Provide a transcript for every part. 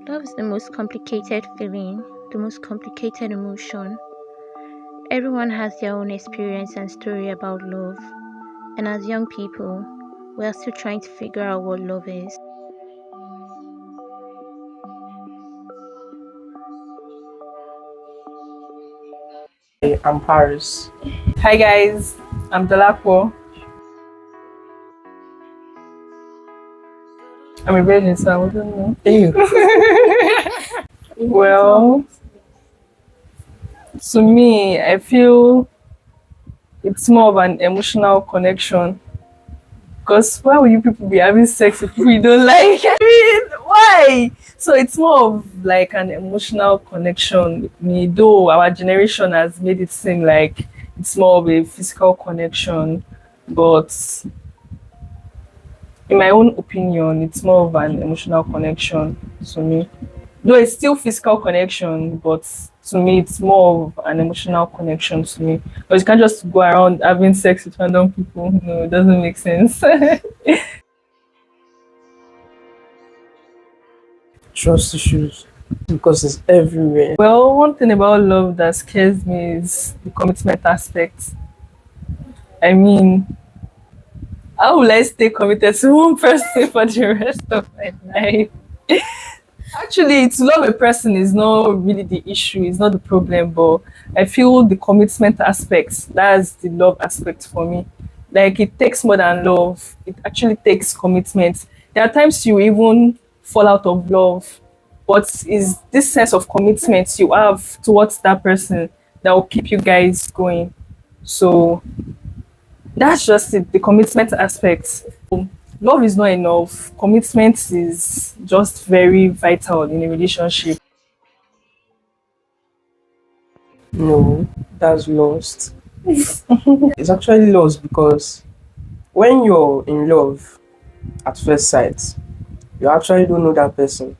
Love is the most complicated feeling, the most complicated emotion. Everyone has their own experience and story about love, and as young people, we are still trying to figure out what love is. I'm Paris. Hi guys, I'm Dolapo. I'm a virgin, so I wouldn't know. Ew. Well, to me, I feel it's more of an emotional connection. Because why would you people be having sex with people you don't like? I mean, why? So it's more of like an emotional connection with me, though our generation has made it seem like it's more of a physical connection. But in my own opinion, it's more of an emotional connection to me. Though it's still physical connection, but to me, it's more of an emotional connection to me. Because you can't just go around having sex with random people. No, it doesn't make sense. Trust issues because it's everywhere. Well, one thing about love that scares me is the commitment aspect. I mean, how will I stay committed to one person for the rest of my life? Actually, to love a person is not really the issue, it's not the problem, but I feel the commitment aspect, that's the love aspect for me. Like it takes more than love, it actually takes commitment. There are times you even fall out of love, but is this sense of commitment you have towards that person that will keep you guys going. So that's just it, the commitment aspect. Love is not enough. Commitment is just very vital in a relationship. No, that's lost. It's actually lost because when you're in love at first sight, you actually don't know that person.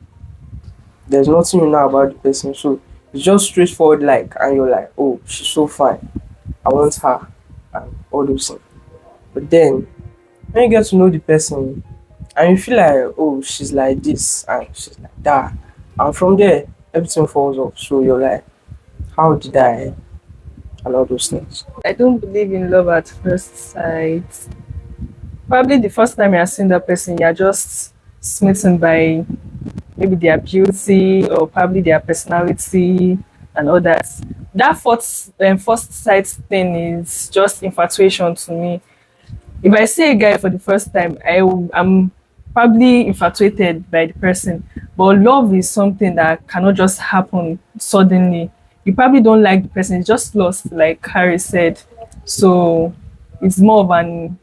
There's nothing you know about the person, so it's just straightforward like, and you're like, oh, she's so fine. I want her, and all those things. But then when you get to know the person, and you feel like, oh, she's like this and she's like that, and from there everything falls off. So you're like, how did I, and all those things. I don't believe in love at first sight. Probably the first time you're seeing that person, you're just smitten by maybe their beauty or probably their personality and all that. That first sight thing is just infatuation to me. If I see a guy for the first time, I'm probably infatuated by the person. But love is something that cannot just happen suddenly. You probably don't like the person, it's just lost, like Harry said. So it's more of an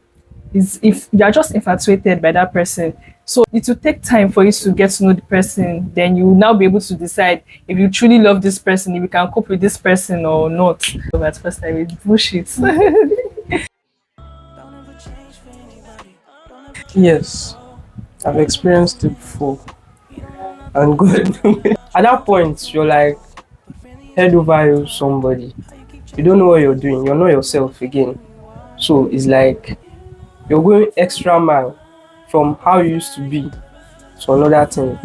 is if you are just infatuated by that person. So it will take time for you to get to know the person. Then you will now be able to decide if you truly love this person, if you can cope with this person or not. So at first time it's bullshit. Yes, I've experienced it before, and good. At that point, you're like head over heels somebody. You don't know what you're doing. You're not yourself again. So it's like you're going extra mile from how you used to be to another thing.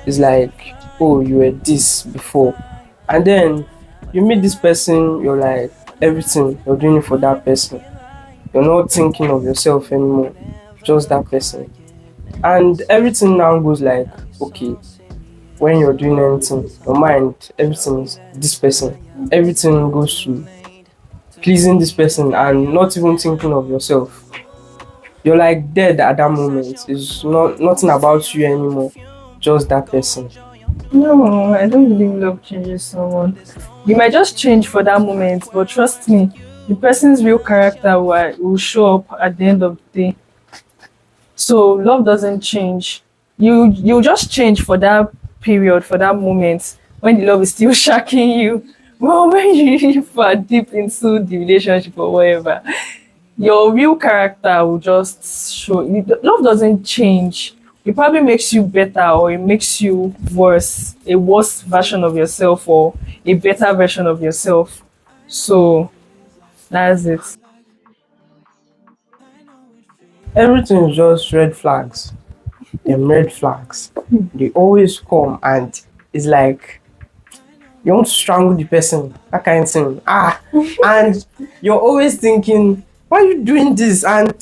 It's like, oh, you were this before, and then you meet this person. You're like everything. You're doing it for that person. You're not thinking of yourself anymore. Just that person. And everything now goes like, okay, when you're doing anything, your mind, everything is this person. Everything goes to pleasing this person and not even thinking of yourself. You're like dead at that moment. It's not nothing about you anymore. Just that person. No, I don't believe love changes someone. You might just change for that moment, but trust me, the person's real character will show up at the end of the day. So love doesn't change. You just change for that period, for that moment when the love is still shocking you. Well, when you are deep into the relationship or whatever, your real character will just show. Love doesn't change. It probably makes you better or it makes you worse, a worse version of yourself or a better version of yourself. So that's it. Everything is just red flags. them red flags. They always come and it's like you want to strangle the person, that kind of thing. And you're always thinking, why are you doing this? And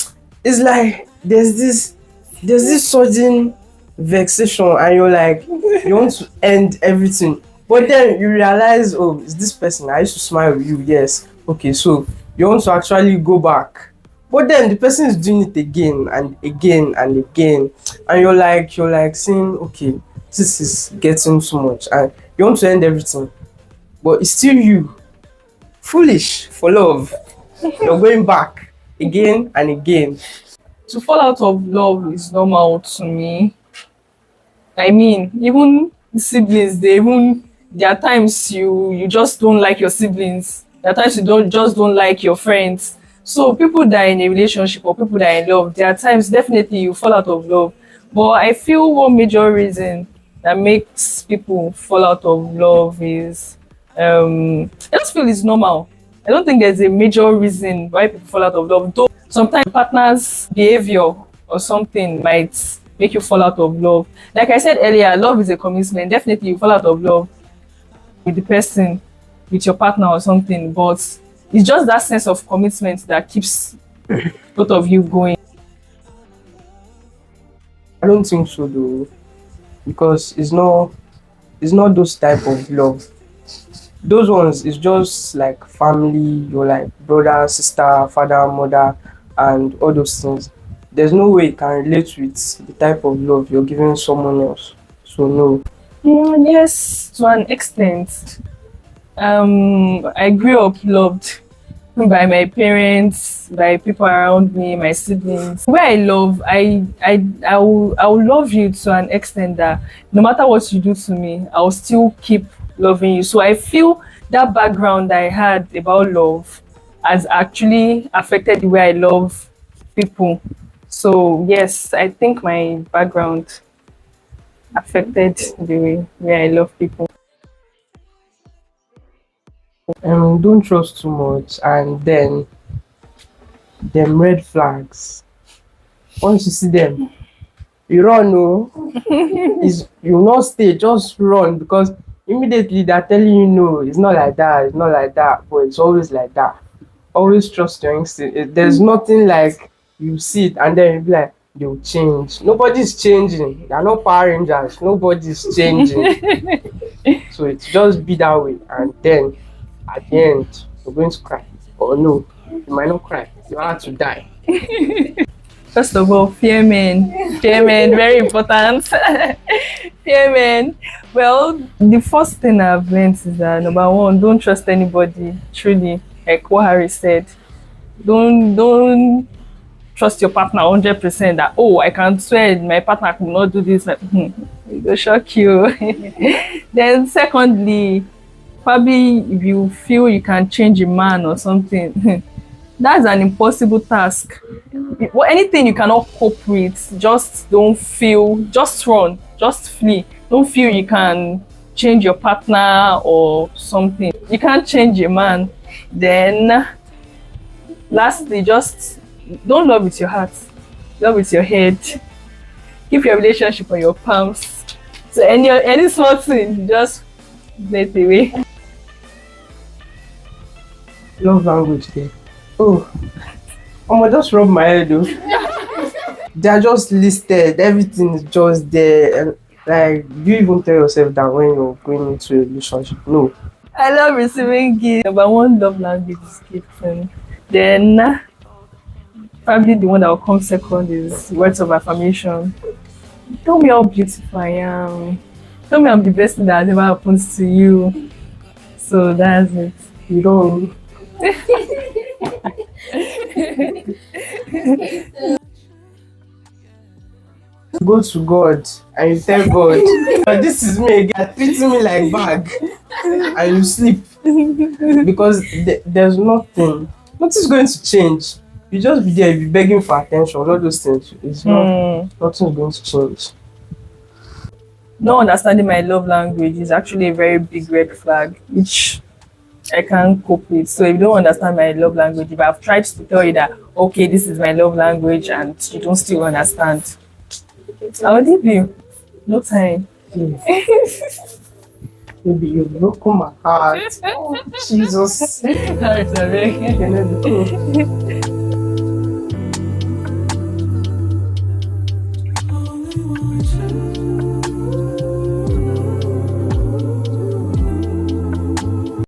it's like there's this sudden vexation, and you're like, you want to end everything. But then you realize, oh, it's this person. I used to smile with you, yes. Okay, so you want to actually go back. But then the person is doing it again and again and again. And you're like saying, okay, this is getting too much. And you want to end everything. But it's still you. Foolish for love. You're going back again and again. To fall out of love is normal to me. I mean, even siblings, there are times you just don't like your siblings. There are times you don't like your friends. So people that are in a relationship or people that are in love, there are times definitely you fall out of love. But I feel one major reason that makes people fall out of love is I just feel it's normal. I don't think there's a major reason why people fall out of love. Though sometimes partner's behavior or something might make you fall out of love. Like I said earlier, love is a commitment. Definitely you fall out of love with the person, with your partner or something, but it's just that sense of commitment that keeps both of you going. I don't think so though. Because it's not those type of love. Those ones is just like family, you're like brother, sister, father, mother, and all those things. There's no way you can relate with the type of love you're giving someone else. So no. Yes, to an extent. I grew up loved by my parents, by people around me, my siblings. Where I love, I will love you to an extent that no matter what you do to me, I'll still keep loving you. So I feel that background I had about love has actually affected the way I love people. So yes, I think my background affected the way I love people. Don't trust too much, and then them red flags. Once you see them, you run. No, is you will not stay, just run because immediately they're telling you no, it's not like that, it's not like that, but it's always like that. Always trust your instinct. There's nothing like you see it and then you be like they'll change. Nobody's changing. They're not Power Rangers. Nobody's changing. So it's just be that way, and then at the end you're going to cry. Or no, you might not cry. You have to die. First of all, fear men. Fear men, very important. Fear men. Well, the first thing I've learned is that number one, don't trust anybody. Truly, like what Harry said, don't trust your partner 100%. That oh, I can swear my partner will not do this. Like, it will shock you. Then, secondly, probably if you feel you can change a man or something. That's an impossible task. Well, anything you cannot cope with, just don't feel, just run, just flee. Don't feel you can change your partner or something. You can't change a man. Then, lastly, just don't love with your heart, love with your head. Keep your relationship on your palms. So any small thing, just let it away. Love language there. Oh, I'ma just rub my head though. They are just listed. Everything is just there. And like, do you even tell yourself that when you're going into a relationship? No. I love receiving gifts. Number one love language is gifting. Then probably the one that will come second is words of affirmation. Tell me how beautiful I am. Tell me I'm the best thing that has ever happened to you. So that's it. You don't. Go to God and you tell God, "But this is me again, treating me like bag," and you sleep because there's nothing's going to change. You just be there, you be begging for attention, all those things. It's nothing's going to change. Not understanding my love language is actually a very big red flag, which I can't cope with. So if you don't understand my love language, if I've tried to tell you that okay, this is my love language, and you don't still understand, I'll leave you. No time. Baby, you broke my heart. Oh, Jesus. Sorry. Can I do-